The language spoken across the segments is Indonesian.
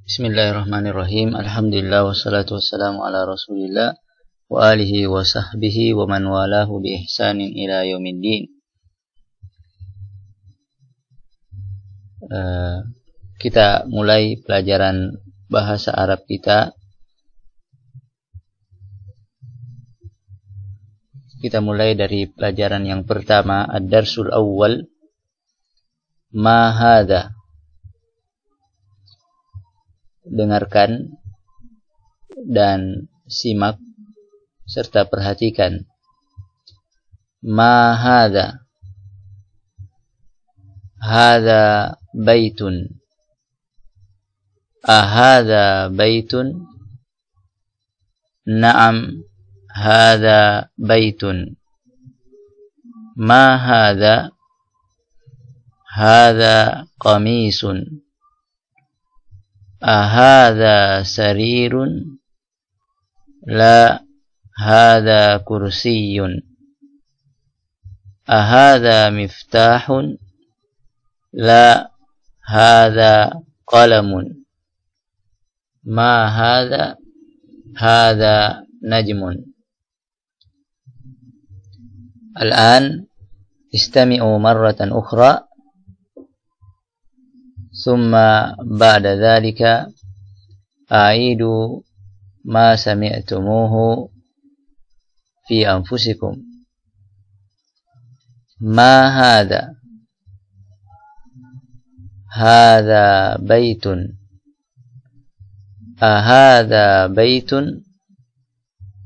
Bismillahirrahmanirrahim. Alhamdulillah wassalatu wassalamu ala Rasulillah wa alihi wa sahbihi wa man walahu bi ihsanin ila yaumiddin. Kita mulai pelajaran bahasa Arab kita. Kita mulai dari pelajaran yang pertama, ad-darsul awwal, ma hadha. Dengarkan dan simak serta perhatikan. Ma hadha. Hadha baitun. Ahadha baitun? Naam, hadha baitun. Ma hadha? Hadha qamisun. Ahadha sarirun? La, hadha kursiyun. Ahadha miftahun? La, hadha qalamun. Ma hadha? Hadha najmun. Al-an istami'u marratan ukhra, thumma ba'da dhalika a'idu ma sami'tumuhu fi anfusikum. Ma hadha? Hadha baitun. Ahadha baitun?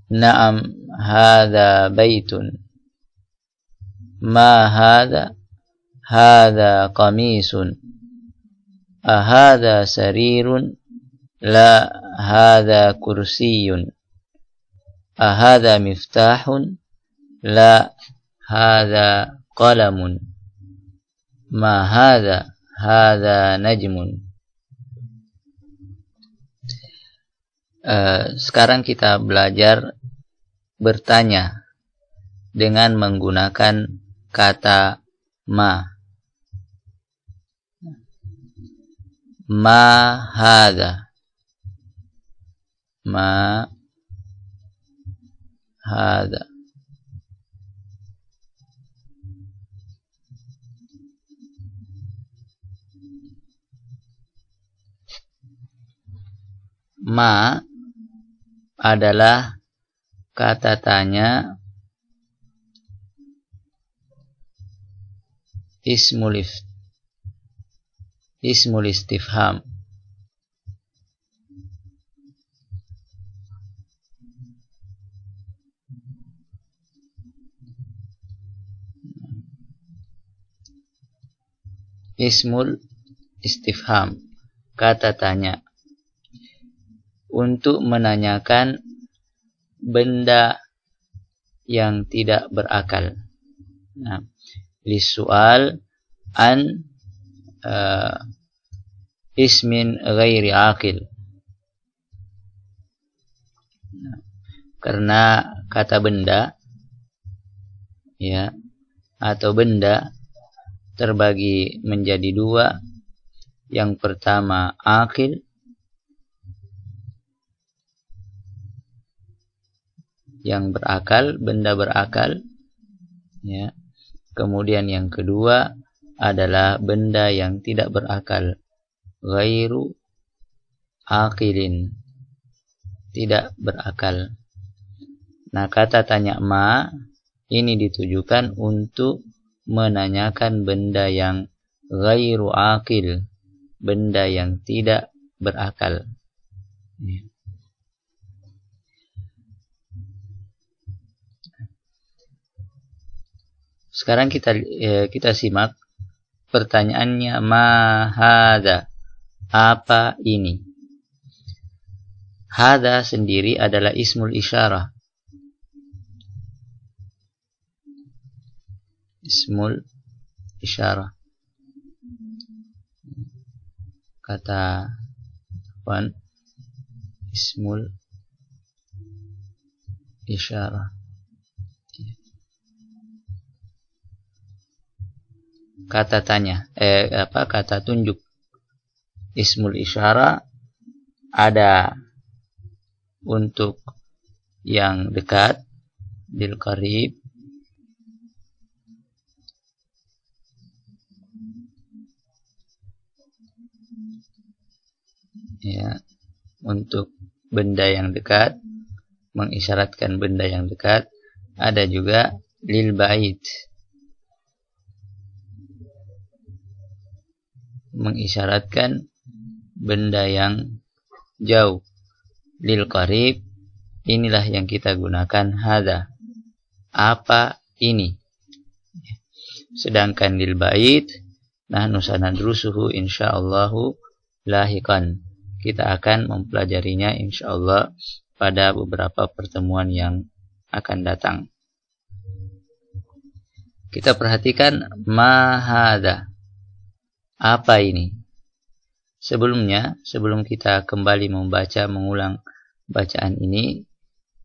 Naam, hadha baitun. Ma hadha? Hadha qamisun. Ahadha sarirun? La, hadha kursiyun. Ahadha miftahun? La, hadha qalamun. Ma hadha? Hadha najmun. Sekarang kita belajar bertanya dengan menggunakan kata ma. Ma hadha. Ma hadha. Ma adalah kata tanya ismul istifham. Ismul istifham, kata tanya, untuk menanyakan benda yang tidak berakal. Nah, lisual an ismin ghairi aqil. Nah, karena kata benda ya atau benda terbagi menjadi dua. Yang pertama aqil, yang berakal, benda berakal ya. Kemudian yang kedua adalah benda yang tidak berakal, ghairu aqilin, tidak berakal. Nah, kata tanya ma ini ditujukan untuk menanyakan benda yang ghairu aqil, benda yang tidak berakal ya. Sekarang kita simak pertanyaannya. Ma hadha, apa ini? Hadha sendiri adalah ismul isyarah. Ismul isyarah. Kata apa? Ismul isyarah. Kata tanya, kata tunjuk. Ismul isyarah ada untuk yang dekat, lil qarib, ya, untuk benda yang dekat, mengisyaratkan benda yang dekat. Ada juga lil ba'id, mengisyaratkan benda yang jauh. Lil qarib, inilah yang kita gunakan hadza, apa ini. Sedangkan lil ba'id, nahnu sanadrusuhu insyaallahu lahiqan, kita akan mempelajarinya insyaallah pada beberapa pertemuan yang akan datang. Kita perhatikan ma hadza, apa ini. Sebelumnya, sebelum kita kembali mengulang bacaan ini,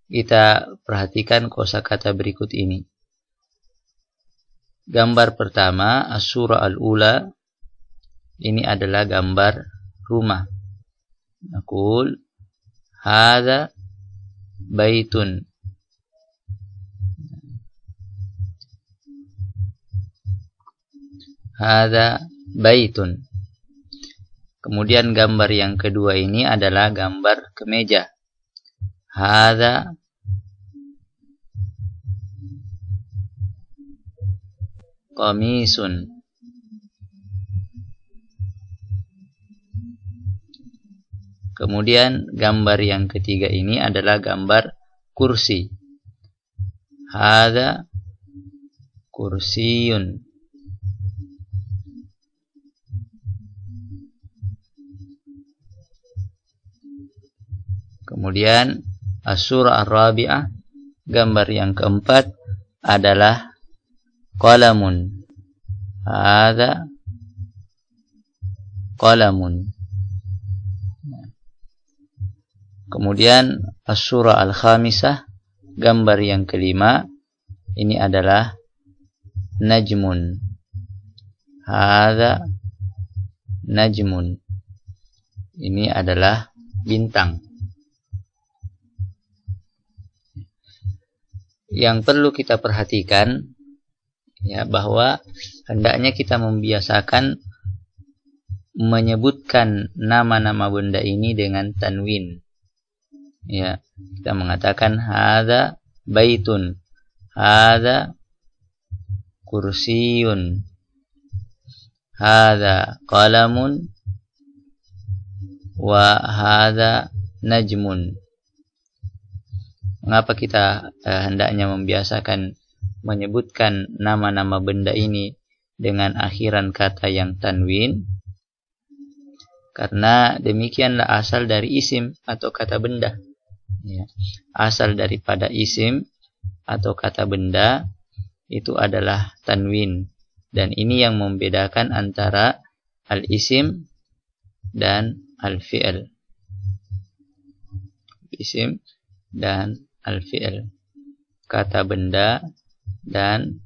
kita perhatikan kosakata berikut ini. Gambar pertama, as-surah al-ula, ini adalah gambar rumah. Naqul hadza baitun. Hadza baitun. Kemudian gambar yang kedua ini adalah gambar kemeja. Hadza qamisun. Kemudian gambar yang ketiga ini adalah gambar kursi. Hadza kursiyun. Kemudian as-surah ar-rabi'ah, gambar yang keempat adalah qalamun. Hadza qalamun. Kemudian as-surah al-khamisah, gambar yang kelima, ini adalah najmun. Hadza najmun. Ini adalah bintang. Yang perlu kita perhatikan, ya, bahwa hendaknya kita membiasakan menyebutkan nama-nama benda ini dengan tanwin. Ya, kita mengatakan hadza baitun, hadza kursiyun, hadza qalamun, wa hadza najmun. Mengapa kita hendaknya membiasakan menyebutkan nama-nama benda ini dengan akhiran kata yang tanwin? Karena demikianlah asal dari isim atau kata benda. Ya. Asal daripada isim atau kata benda itu adalah tanwin. Dan ini yang membedakan antara al-isim dan al-fi'l. Isim dan al-fi'l, kata benda dan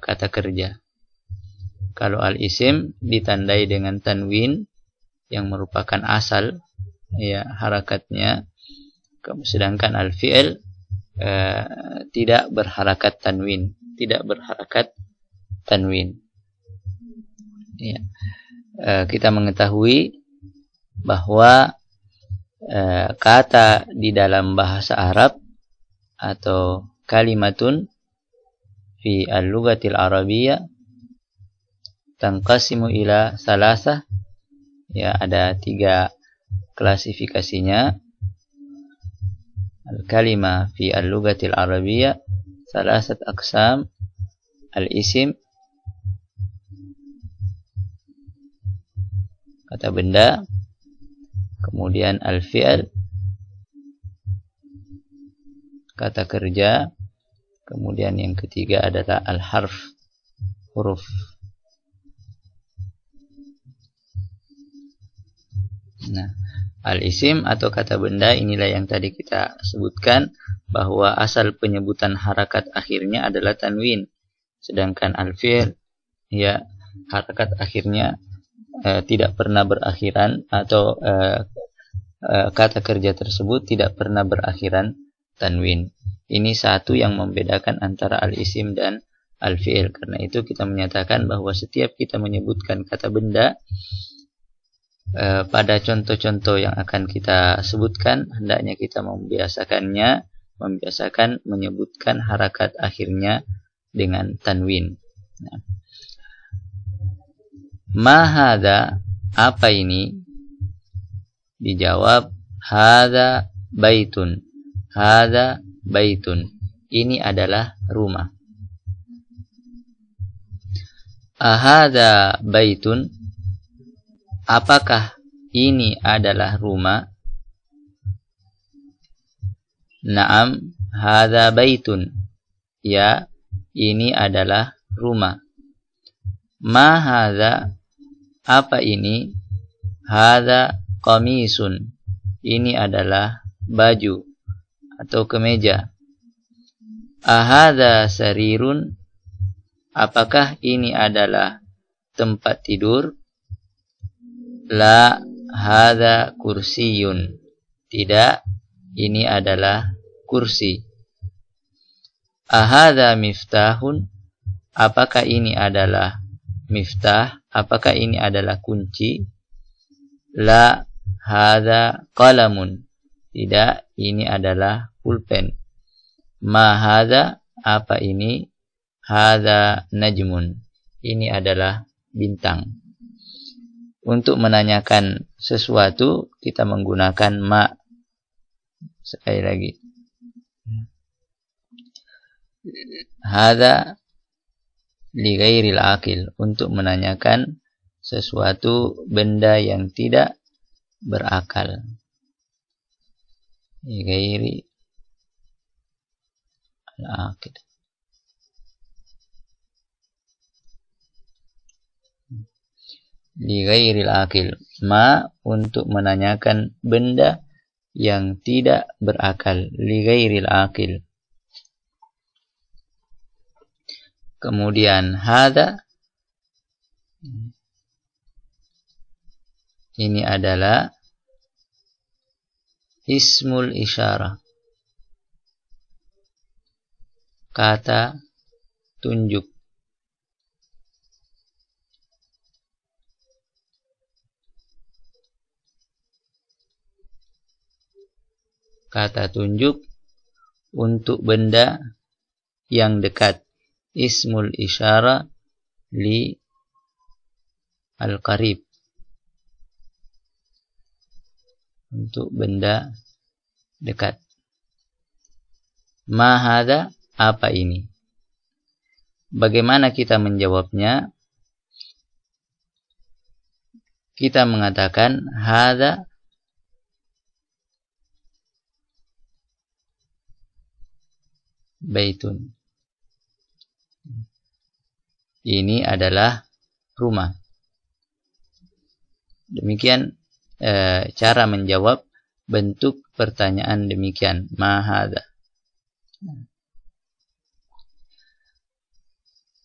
kata kerja. Kalau al-isim ditandai dengan tanwin yang merupakan asal, ya, harakatnya, sedangkan al-fi'l tidak berharakat tanwin, Ya. Kita mengetahui bahwa kata di dalam bahasa Arab atau kalimatun fi al-lughatil arabiyyah tanqasimu ila salasah, ya, ada 3 klasifikasinya. Al-kalimah fi al-lughatil arabiyyah salasat aqsam: al-isim, kata benda, kemudian al-fi'l, kata kerja, kemudian yang ketiga adalah al-harf, huruf. Nah, al-isim atau kata benda inilah yang tadi kita sebutkan bahwa asal penyebutan harakat akhirnya adalah tanwin. Sedangkan al-fi'l, ya, harakat akhirnya tidak pernah berakhiran atau kata kerja tersebut tidak pernah berakhiran tanwin. Ini satu yang membedakan antara al-isim dan al-fi'il. Karena itu kita menyatakan bahwa setiap kita menyebutkan kata benda, pada contoh-contoh yang akan kita sebutkan, hendaknya kita membiasakan menyebutkan harakat akhirnya dengan tanwin. Nah. Ma hadza, apa ini? Dijawab, hadza baitun. Hadza baitun. Ini adalah rumah. Ahadza baitun. Apakah ini adalah rumah? Naam, hadza baitun. Ya, ini adalah rumah. Ma hadza, apa ini? Hadza qamisun. Ini adalah baju atau kemeja. Ahadza sarirun. Apakah ini adalah tempat tidur? La hadza kursiyun. Tidak, ini adalah kursi. Ahadza miftahun. Apakah ini adalah miftah? Apakah ini adalah kunci? La hadza qalamun. Tidak, ini adalah pulpen. Ma hadza, apa ini? Hadza najmun. Ini adalah bintang. Untuk menanyakan sesuatu kita menggunakan ma. Sekali lagi. Hadza li ghairil aqil, untuk menanyakan sesuatu benda yang tidak berakal. Li ghairil aqil. Li ghairil aqil. Ma, untuk menanyakan benda yang tidak berakal. Li ghairil aqil. Kemudian hadza, ini adalah ismul isyarah, kata tunjuk. Kata tunjuk untuk benda yang dekat. Ismul isyarah li al-qarib, untuk benda dekat. Ma hadza, apa ini? Bagaimana kita menjawabnya? Kita mengatakan hadza baitun. Ini adalah rumah. Demikian cara menjawab bentuk pertanyaan demikian. Ma hadza.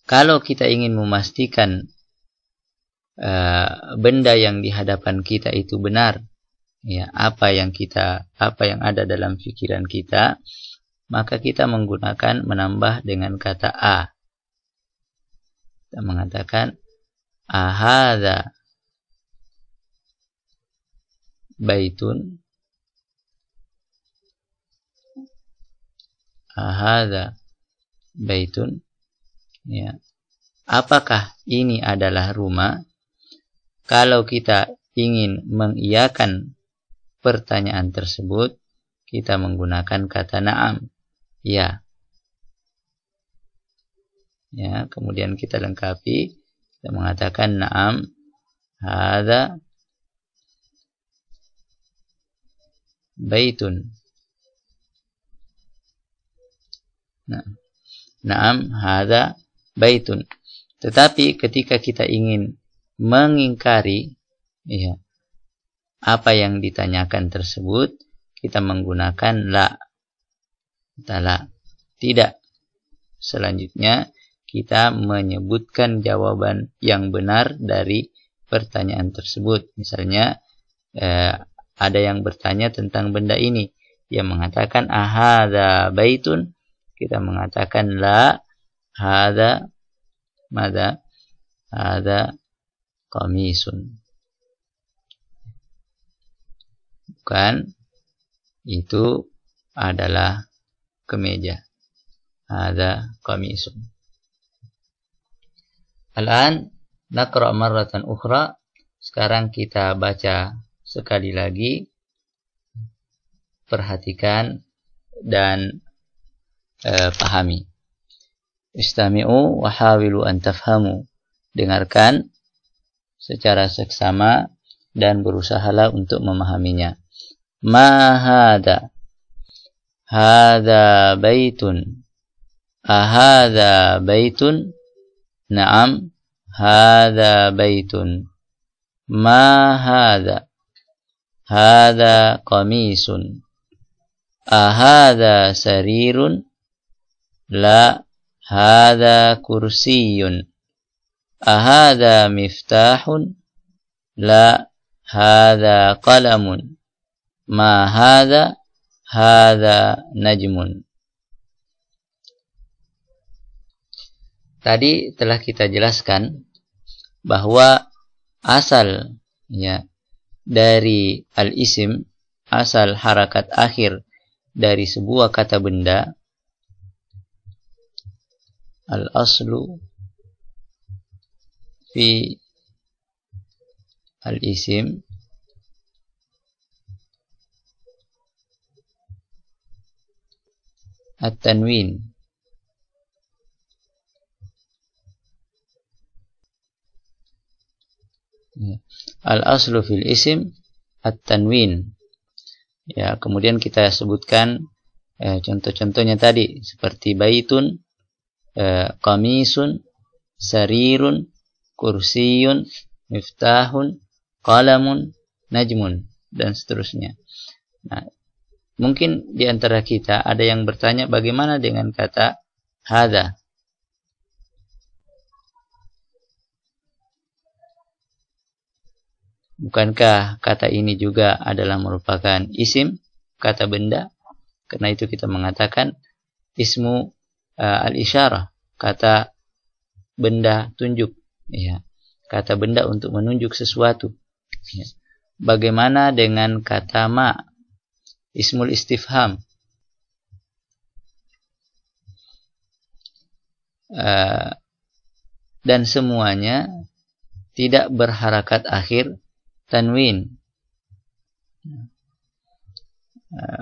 Kalau kita ingin memastikan benda yang di hadapan kita itu benar, ya, apa yang ada dalam pikiran kita, maka kita menggunakan menambah dengan kata a. Kita mengatakan ahadza baitun. Ahadza baitun. Ya. Apakah ini adalah rumah? Kalau kita ingin mengiyakan pertanyaan tersebut, kita menggunakan kata na'am. Ya. Ya, kemudian kita lengkapi, kita mengatakan na'am hadza baitun. Nah, na'am hadza baitun. Tetapi ketika kita ingin mengingkari, ya, apa yang ditanyakan tersebut, kita menggunakan la. Kata la. Tidak. Selanjutnya kita menyebutkan jawaban yang benar dari pertanyaan tersebut. Misalnya ada yang bertanya tentang benda ini. Dia mengatakan ahadza baitun, kita mengatakan la, hadza mada, hadza qamisun. Bukan, itu adalah kemeja. Hadza qamisun. Al-an naqra marratan ukhra. Sekarang kita baca sekali lagi. Perhatikan dan pahami. Istami'u wa hawilu an tafhamu. Dengarkan secara seksama dan berusahalah untuk memahaminya. Ma hadza? Hadza baitun. Ahadza baitun? Naam, hadza baitun. Ma hadza? Hadza qamisun. Ahadza sarirun? La, hadza kursiyun. Ahadza miftahun? La, hadza qalamun. Ma hadza? Hadza najmun. Tadi telah kita jelaskan bahwa asal dari al-isim, asal harakat akhir dari sebuah kata benda, al-aslu fi al-isim at-tanwin. Al-aslu fil isim at-tanwin. Ya, kemudian kita sebutkan contoh-contohnya tadi seperti baitun, qamisun, sarirun, kursiyun, miftahun, qalamun, najmun, dan seterusnya. Nah, mungkin di antara kita ada yang bertanya bagaimana dengan kata hadza? Bukankah kata ini juga adalah merupakan isim, kata benda? Karena itu kita mengatakan ismu al-isyarah, kata benda tunjuk, ya, kata benda untuk menunjuk sesuatu. Ya. Bagaimana dengan kata ma, ismul istifham? Dan semuanya tidak berharakat akhir tanwin.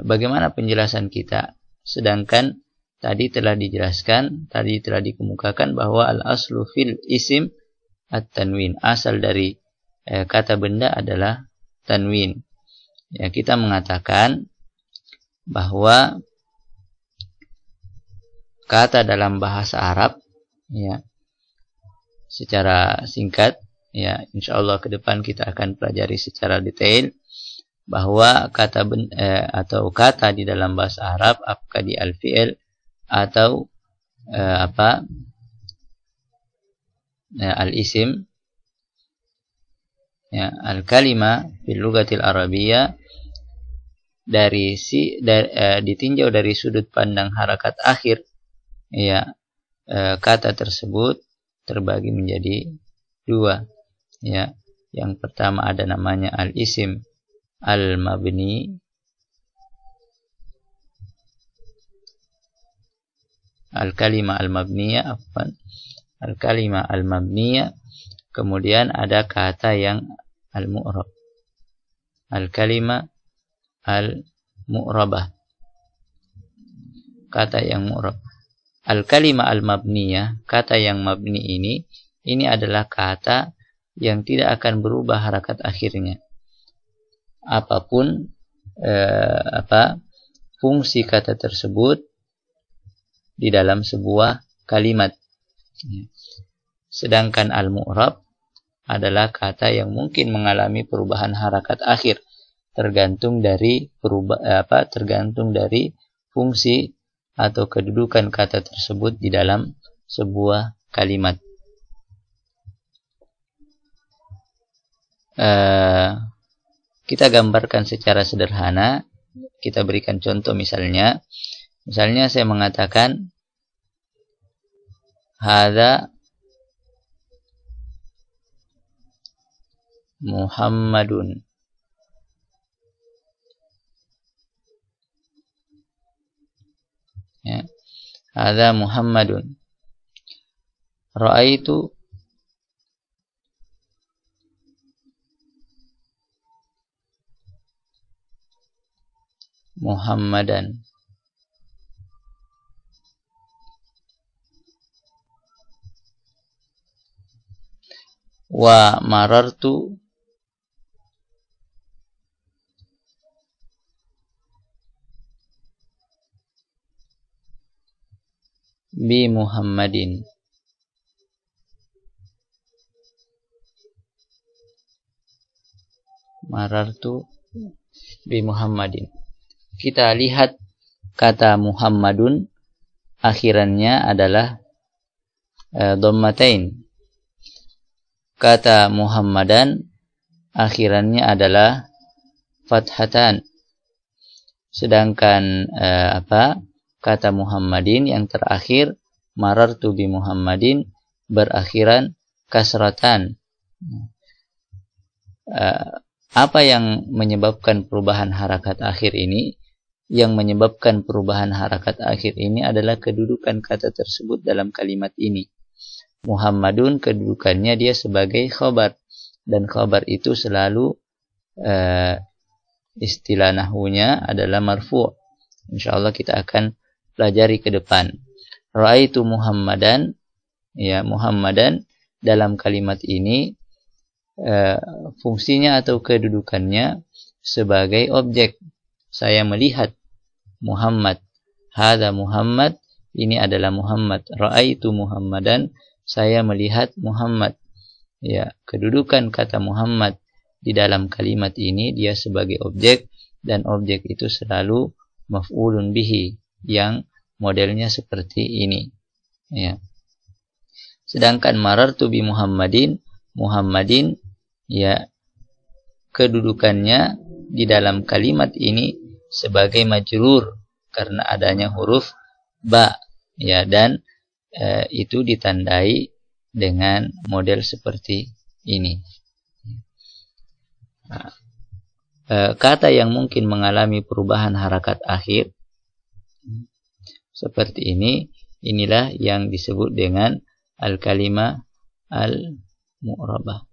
Bagaimana penjelasan kita? Sedangkan tadi telah dijelaskan, tadi telah dikemukakan bahwa al-aslu fil isim at-tanwin. Asal dari kata benda adalah tanwin. Ya, kita mengatakan bahwa kata dalam bahasa Arab, ya, secara singkat, ya, insyaallah ke depan kita akan pelajari secara detail bahwa kata atau kata di dalam bahasa Arab, apakah di al-fi'il atau al-isim, ya, al-kalima fil lughatil arabiyyah, ditinjau dari sudut pandang harakat akhir, ya, kata tersebut terbagi menjadi dua. Ya, yang pertama ada namanya al-isim al-mabni, al-kalimah al-mabniyah, al-kalimah al-mabniyah. Kemudian ada kata yang al-mu'rab, al-kalimah al-mu'rabah, kata yang mu'rab. Al-kalimah al-mabniyah, kata yang mabni ini adalah kata yang tidak akan berubah harakat akhirnya. Apapun fungsi kata tersebut di dalam sebuah kalimat. Sedangkan al-mu'rab adalah kata yang mungkin mengalami perubahan harakat akhir, tergantung dari fungsi atau kedudukan kata tersebut di dalam sebuah kalimat. kita gambarkan secara sederhana. Kita berikan contoh misalnya saya mengatakan hadza Muhammadun. Ya. Hadza Muhammadun. Ra'aitu Muhammadan. Wa marartu bi Muhammadin. Marartu bi Muhammadin. Kita lihat kata Muhammadun akhirannya adalah dhammatain. Kata Muhammadan akhirannya adalah fathatan. Sedangkan kata Muhammadin yang terakhir marartu bi Muhammadin berakhiran kasratan. Apa yang menyebabkan perubahan harakat akhir ini? Yang menyebabkan perubahan harakat akhir ini adalah kedudukan kata tersebut dalam kalimat ini. Muhammadun kedudukannya dia sebagai khabar, dan khabar itu selalu istilah nahwunya adalah marfu'. Insyaallah kita akan pelajari ke depan. Ra'aitu Muhammadan, ya, Muhammadan dalam kalimat ini fungsinya atau kedudukannya sebagai objek. Saya melihat Muhammad. Hadza Muhammad, ini adalah Muhammad. Ra'aitu Muhammadan, saya melihat Muhammad. Ya, kedudukan kata Muhammad di dalam kalimat ini dia sebagai objek, dan objek itu selalu maf'ulun bihi yang modelnya seperti ini. Ya. Sedangkan marartu bi Muhammadin, Muhammadin, ya, kedudukannya di dalam kalimat ini sebagai majrur karena adanya huruf ba, ya, dan itu ditandai dengan model seperti ini. Kata yang mungkin mengalami perubahan harakat akhir seperti ini, inilah yang disebut dengan al-kalimah al-mu'rabah.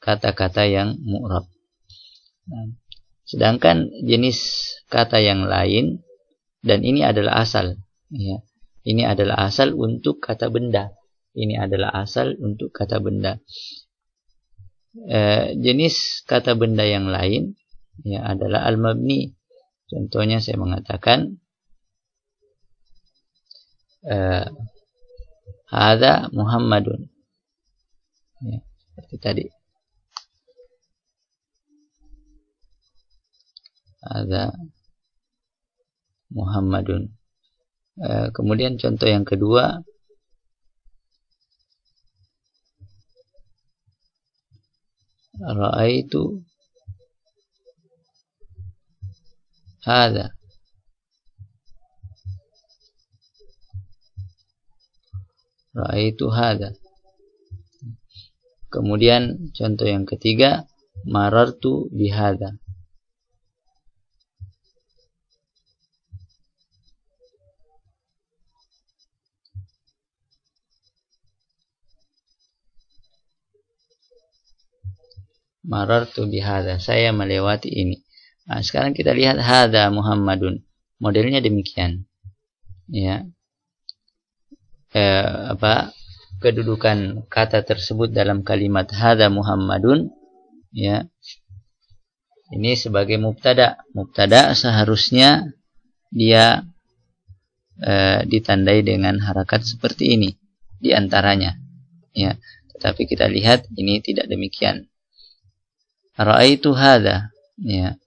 Kata-kata yang mu'rab. Sedangkan jenis kata yang lain, dan ini adalah asal, ya. Ini adalah asal untuk kata benda. Ini adalah asal untuk kata benda. Jenis kata benda yang lain, ya, adalah al-mabni. Contohnya saya mengatakan hadza Muhammadun, ya, seperti tadi. Hadza Muhammadun. Kemudian contoh yang kedua, ra'aitu hadza. Ra'aitu hadza. Kemudian contoh yang ketiga, marartu bihadza. Marartu bihadza, saya melewati ini. Nah, sekarang kita lihat hadza Muhammadun. Modelnya demikian. Ya. Kedudukan kata tersebut dalam kalimat hadza Muhammadun, ya. Ini sebagai mubtada. Mubtada seharusnya dia ditandai dengan harakat seperti ini di antaranya. Ya. Tetapi kita lihat ini tidak demikian. Ra'aitu hadza, ya.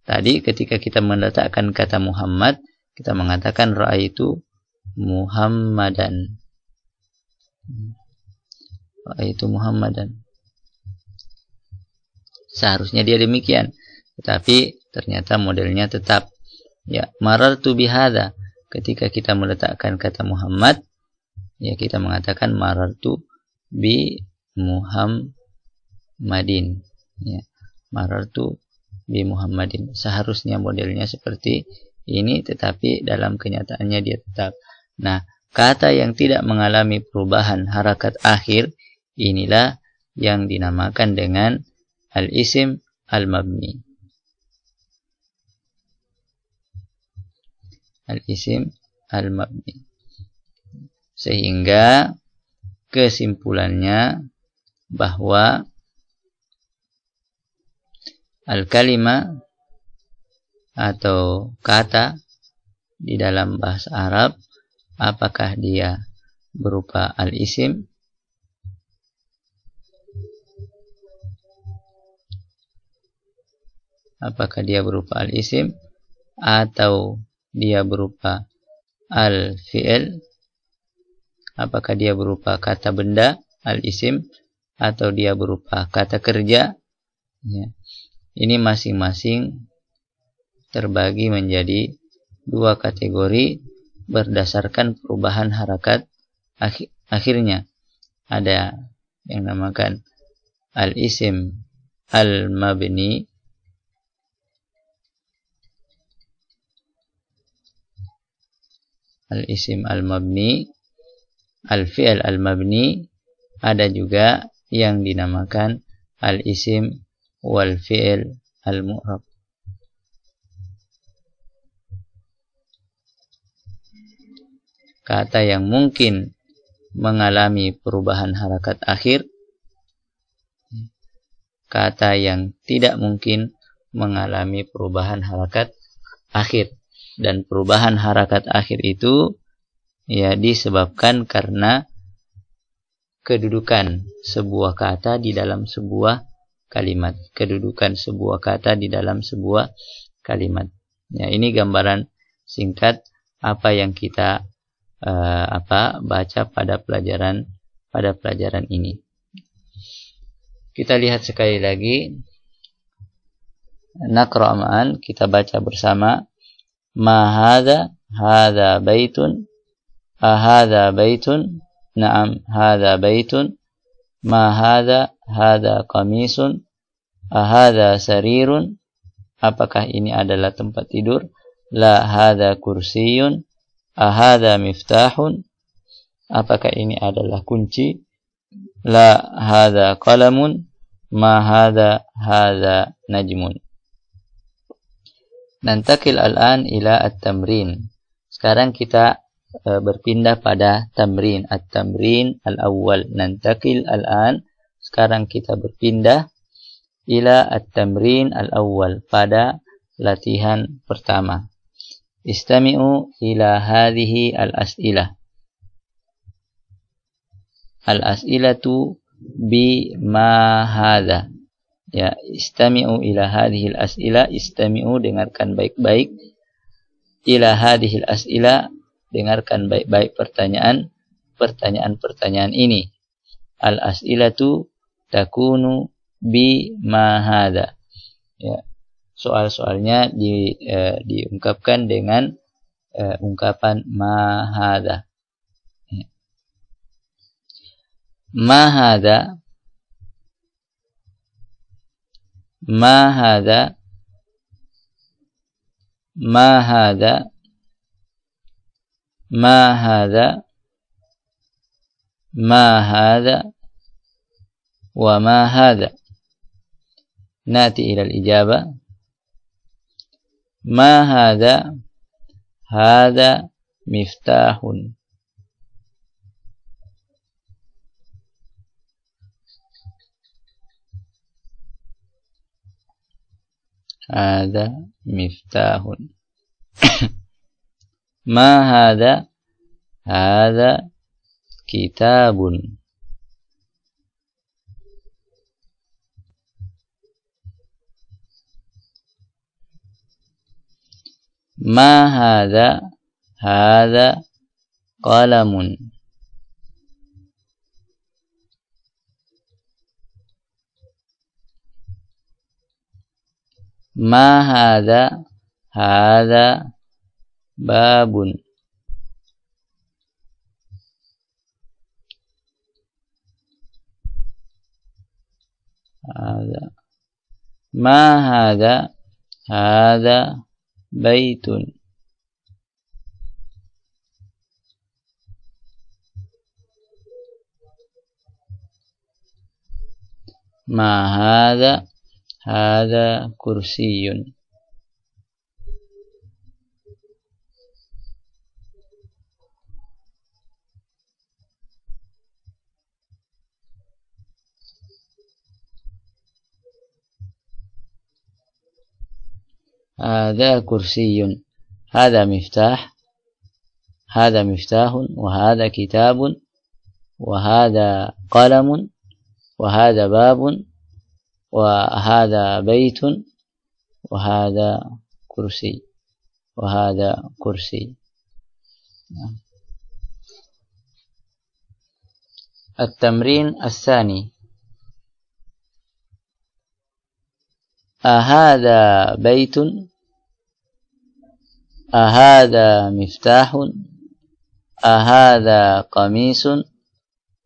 Tadi ketika kita meletakkan kata Muhammad, kita mengatakan ra'aitu Muhammadan. Ra'aitu Muhammadan. Seharusnya dia demikian, tetapi ternyata modelnya tetap ya marartu bihadza. Ketika kita meletakkan kata Muhammad, ya kita mengatakan marartu bi Muhammadin, ya marartu bi Muhammadin. Seharusnya modelnya seperti ini, tetapi dalam kenyataannya dia tetap. Nah, kata yang tidak mengalami perubahan harakat akhir inilah yang dinamakan dengan al-isim al-mabni. Al-isim al-mabni. Sehingga kesimpulannya bahwa al-kalima atau kata di dalam bahasa Arab, apakah dia berupa al-isim atau dia berupa al-fi'il, apakah dia berupa kata benda al-isim atau dia berupa kata kerja, ya. Ini masing-masing terbagi menjadi dua kategori berdasarkan perubahan harakat akhirnya. Ada yang namakan al-isim al-mabni, al-isim al-mabni, al-fi'l al-mabni, ada juga yang dinamakan al-isim wal-fi'l al-mu'rab. Kata yang mungkin mengalami perubahan harakat akhir, kata yang tidak mungkin mengalami perubahan harakat akhir. Dan perubahan harakat akhir itu ya disebabkan karena kedudukan sebuah kata di dalam sebuah kalimat. Kedudukan sebuah kata di dalam sebuah kalimat. Ya, ini gambaran singkat apa yang kita baca pada pelajaran ini. Kita lihat sekali lagi. Naqra ma'an, kita baca bersama. Ma hadza, hadza baitun, ahadza baitun, na'am hadza baitun, ma hadza, hadza qamisun, ahadza sarirun, apakah ini adalah tempat tidur? La hadza kursiyun, ahadza miftahun, apakah ini adalah kunci? La hadza qalamun, ma hadza, hadza najmun. Nantakil al-an ila at-tamrin. Sekarang kita berpindah pada tamrin. At-tamrin al-awwal. Nantakil al-an. Sekarang kita berpindah ila at-tamrin al-awwal. Pada latihan pertama. Istami'u ila hadhihi al-as'ilah. Al-as'ilatu bi ma hadha. Ya, istami'u ila hadhil as'ila, istami'u dengarkan baik-baik, ila hadhil as'ila dengarkan baik-baik pertanyaan ini. Al as'ilatu takunu bi ma hadha. Ya, soal-soalnya diungkapkan dengan ungkapan ma hadha. Ya. Ma hadha, ma hadha, ma hadha, ma hadha, ma hadha, wa ma hadha. Nati ila al-ijabah. Ma hadha, hadha miftahun. Hadha miftahun. Ma hadha, hadha kitabun. Ma hadha, hadha qalamun. Ma hadza? Hadza babun. Hadza. Ma hadza? Hadza baitun. Ma hadza? Hadza kursiyun. هذا كرسي. هذا مفتاح. هذا مفتاح، وهذا كتاب، وهذا قلم، وهذا باب، وهذا بيت، وهذا كرسي، وهذا كرسي. التمرين الثاني. أهذا بيت؟ أهذا مفتاح؟ أهذا قميص؟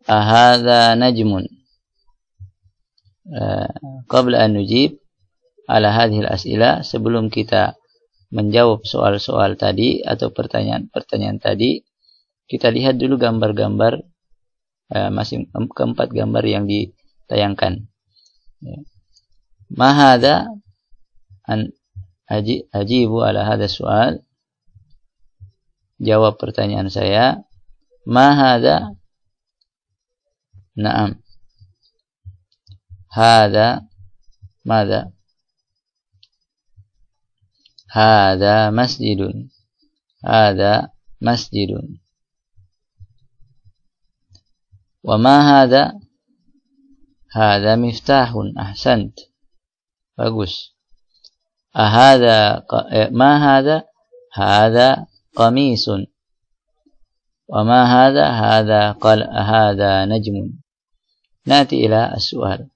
أهذا نجم؟ قبل أن نجيب على هذه الأسئلة, sebelum kita menjawab soal-soal tadi atau pertanyaan-pertanyaan tadi, kita lihat dulu gambar-gambar, masing keempat gambar yang ditayangkan. Ma hadza? Ajibu ala hadza soal. Jawab pertanyaan saya. Ma hadza? Naam. Hadza madza? Hadza masjidun. Hadza masjidun. Wa ma hadza? Hadza miftahun. Ahsant. Bagus. Ahadza? Ma hadza? Hadza qamisun. Wa ma hadza? Hadza najmun. Nati ila as-su'al.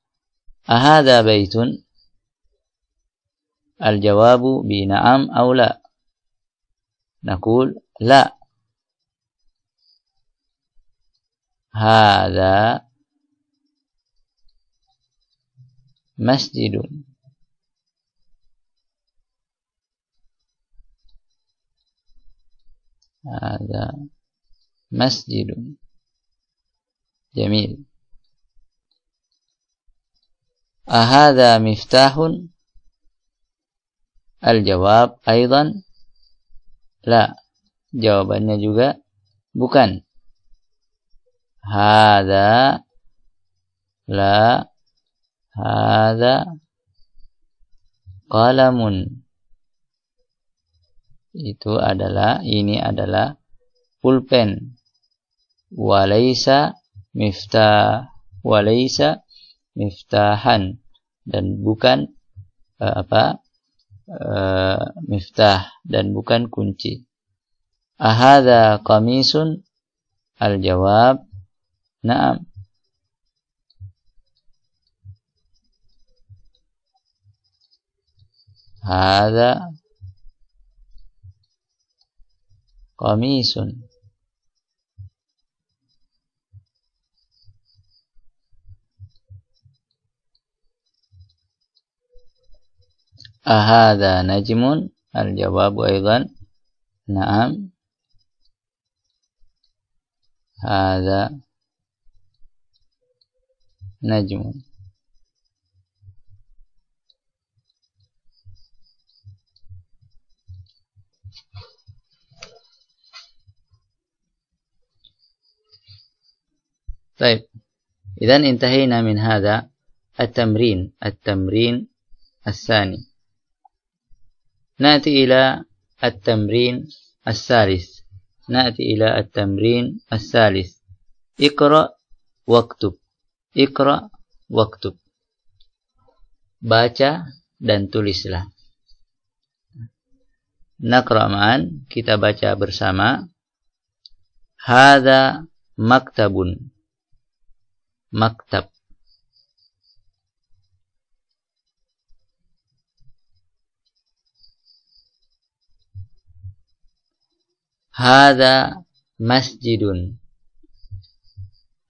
Ahadza baitun? Al-jawabu bi na'am aw la. Naqul la. Hadza masjidun. Hadza masjidun. Jamil. Ahadza miftahun? Al-jawab aidan la. Jawabannya juga bukan. Hadza la. Hadza qalamun. Ini adalah pulpen. Walaysa miftahan, dan bukan miftah, dan bukan kunci. Ahadza qamisun? Al-jawab na'am. Hadza qamisun. Ahadza najmun? Al-jawabu aidan na'am. Hadza najmun. طيب، إذن انتهينا من هذا التمرين الثاني. نأتي إلى التمرين الثالث. اقرأ واكتب. Iqra waktub. Baca dan tulislah. Naqra ma'an, kita baca bersama. Hadza maktabun. Maktab. Hadza masjidun.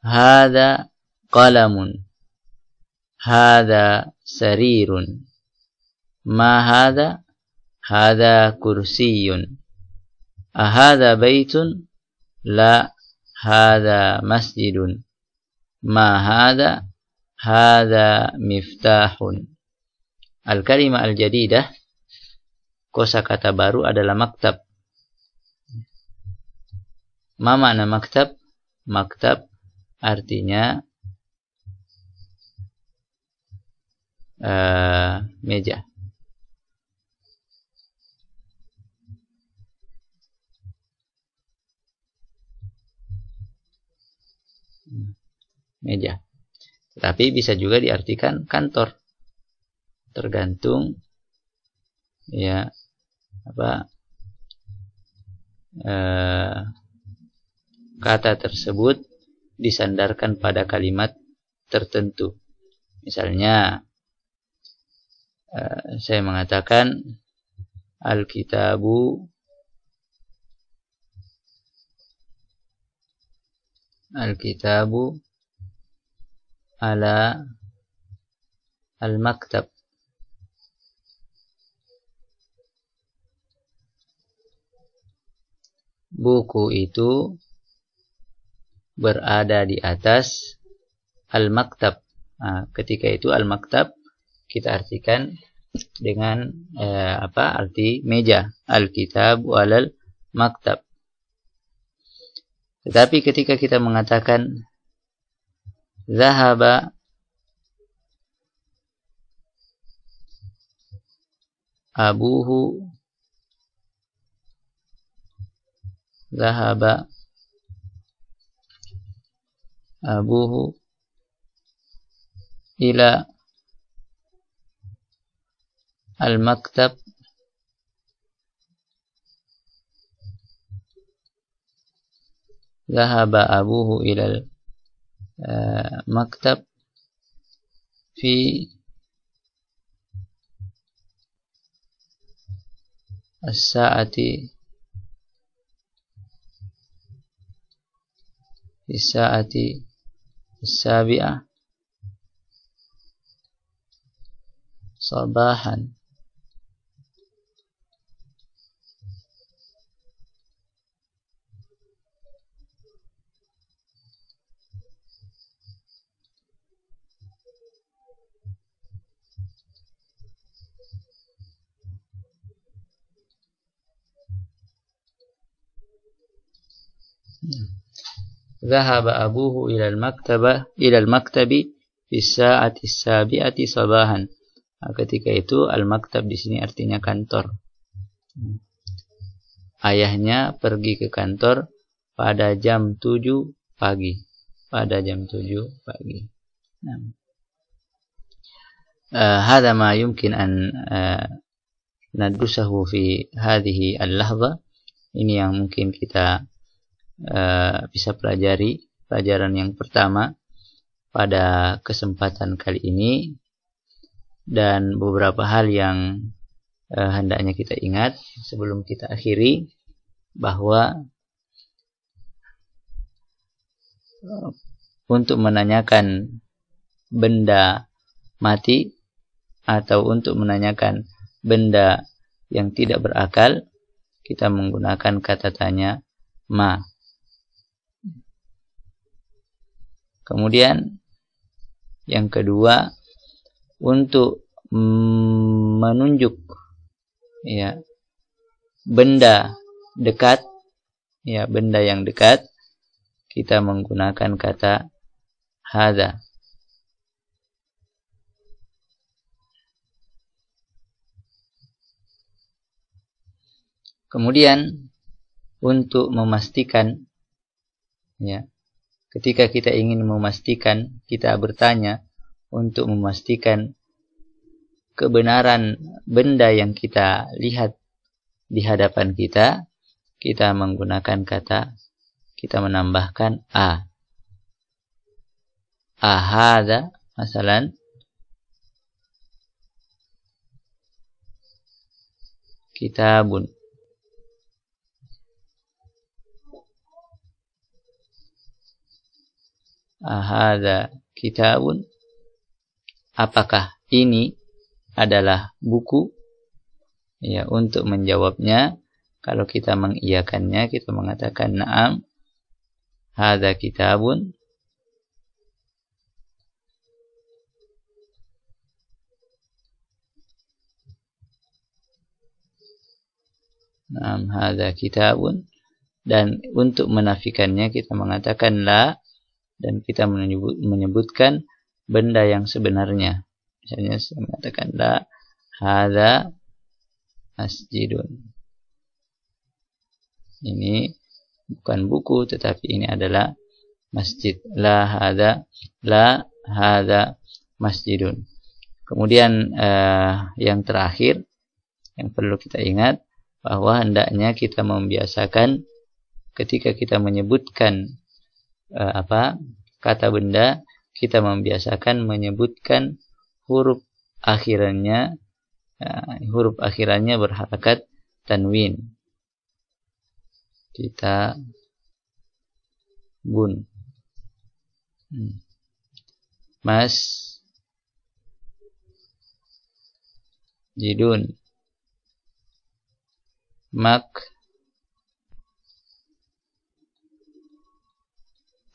Hadza qalamun. Hadza sarirun. Ma hadza? Hadza kursiyun. Ahadza baitun? La, hadza masjidun. Ma hadza? Hadza miftahun. Al-kalimah al-jadidah, kosakata baru adalah maktab. Ma makna maktab? Maktab artinya meja. Meja. Tetapi bisa juga diartikan kantor. Tergantung ya apa kata tersebut disandarkan pada kalimat tertentu. Misalnya saya mengatakan al-kitabu ala al-maktab. Buku itu berada di atas al-maktab. Nah, ketika itu al-maktab kita artikan dengan arti meja. Al-kitab walal maktab. Tetapi ketika kita mengatakan zahaba abuhu, zahaba abuhu ila al-maktab, zahaba abuhu ila al-maktab fi as-sa'ati as-sabi'ah sabahan. Zahaba abuhu ila al-maktabi fi sa'ati as-sabi'ati sabahan. Nah, ketika itu al-maktab di sini artinya kantor. Ayahnya pergi ke kantor pada jam 7 pagi. Pada jam 7 pagi. Hadza ma yumkin an nadrusahu fi hadhihi al-lahdha. Ini yang mungkin kita bisa pelajari, pelajaran yang pertama pada kesempatan kali ini, dan beberapa hal yang hendaknya kita ingat sebelum kita akhiri, bahwa untuk menanyakan benda mati atau untuk menanyakan benda yang tidak berakal, kita menggunakan kata tanya ma. Kemudian yang kedua, untuk menunjuk ya benda dekat, ya benda yang dekat, kita menggunakan kata hadza. Kemudian untuk memastikan, ya, ketika kita ingin memastikan, kita bertanya untuk memastikan kebenaran benda yang kita lihat di hadapan kita, kita menggunakan kata, kita menambahkan a. Ahadza, masalan, kitabun. ahadza kitabun, apakah ini adalah buku? Ya, untuk menjawabnya, kalau kita mengiyakannya, kita mengatakan na'am hadza kitabun, na'am hadza kitabun. Dan untuk menafikannya kita mengatakan la, dan kita menyebutkan benda yang sebenarnya. Misalnya saya mengatakan la hadza masjidun. Ini bukan buku, tetapi ini adalah masjid. La hadza masjidun. Kemudian yang terakhir yang perlu kita ingat, bahwa hendaknya kita membiasakan ketika kita menyebutkan kata benda, kita membiasakan menyebutkan huruf akhirannya berharakat tanwin. Kita bun, mas jidun, mak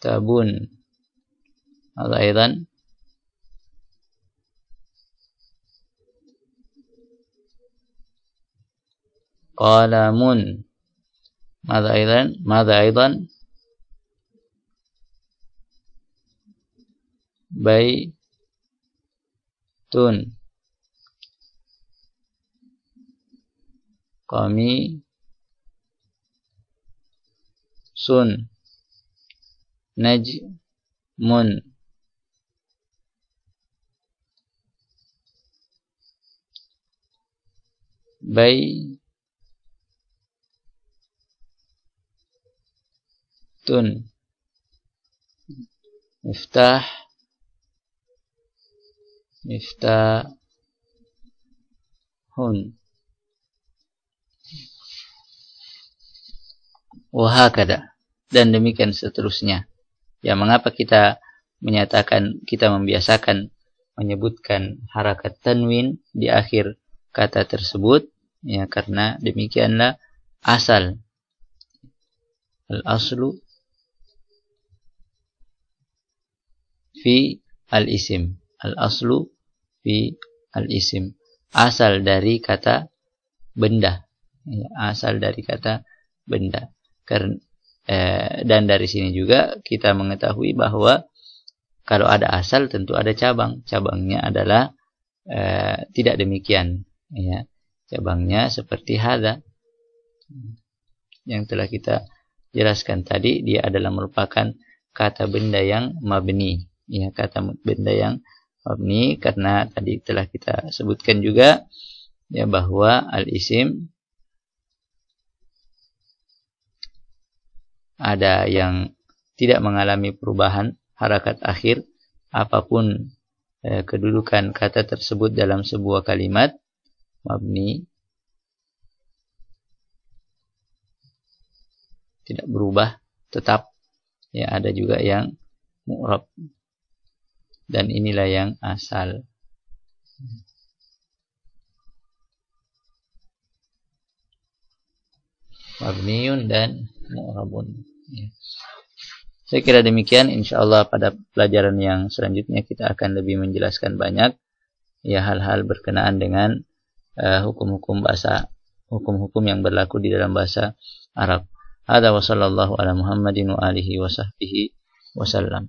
tabun. Atau aidan qalamun. Mada aidan baitun, qamisun, najmun, baitun, miftahun, wahakada, dan demikian seterusnya. Ya, mengapa kita membiasakan menyebutkan harakat tanwin di akhir kata tersebut? Ya, karena demikianlah asal. Al-aslu fi al-isim. Al-aslu fi al-isim. Asal dari kata benda. Ya, asal dari kata benda. Dan dari sini juga kita mengetahui bahwa kalau ada asal tentu ada cabang. Cabangnya adalah tidak demikian. Ya. Cabangnya seperti hadza yang telah kita jelaskan tadi, dia adalah merupakan kata benda yang mabni. Ya, kata benda yang mabni, karena tadi telah kita sebutkan juga ya bahwa al-isim ada yang tidak mengalami perubahan harakat akhir apapun kedudukan kata tersebut dalam sebuah kalimat mabni, tidak berubah tetap. Ya, ada juga yang mu'rab, dan inilah yang asal. Mabniun dan mu'rabun. Ya. Saya kira demikian. Insyaallah pada pelajaran yang selanjutnya kita akan lebih menjelaskan banyak ya hal-hal berkenaan dengan hukum-hukum bahasa, hukum-hukum yang berlaku di dalam bahasa Arab. Hadza wa sallallahu ala Muhammadin wa alihi wa sahbihi wasallam.